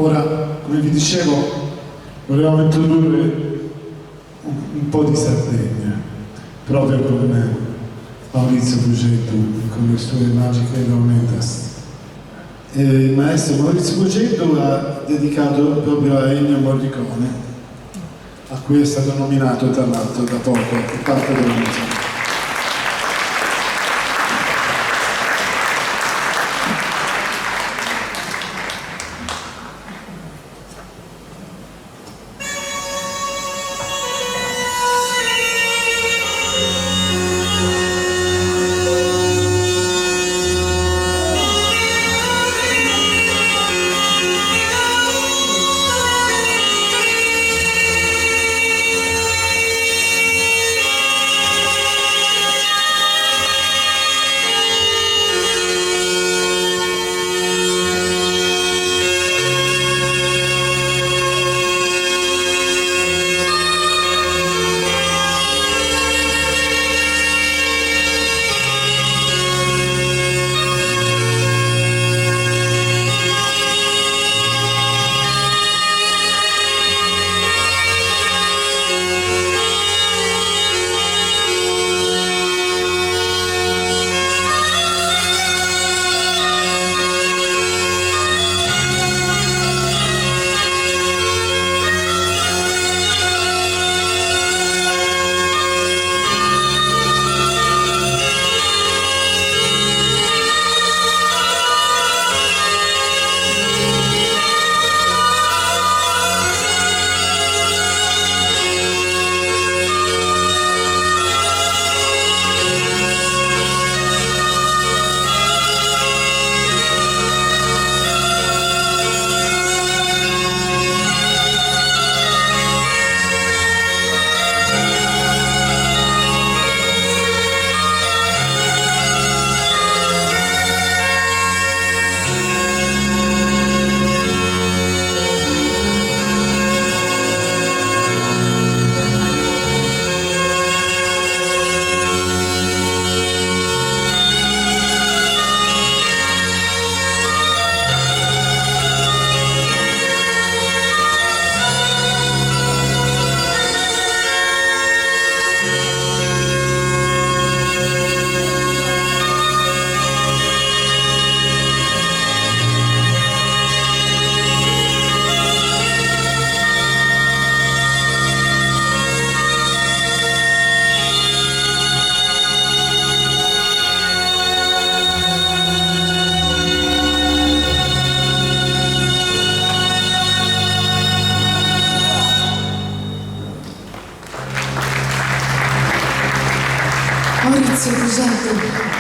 Ora, come vi dicevo, volevamo introdurre un po' di Sardegna, proprio con Maurizio Fugetto, con le sue magiche Launetas. Il maestro Maurizio Fugetto ha dedicato proprio a Ennio Morricone, a cui è stato nominato tra l'altro da poco per parte della musica. Maurizio Fugetto.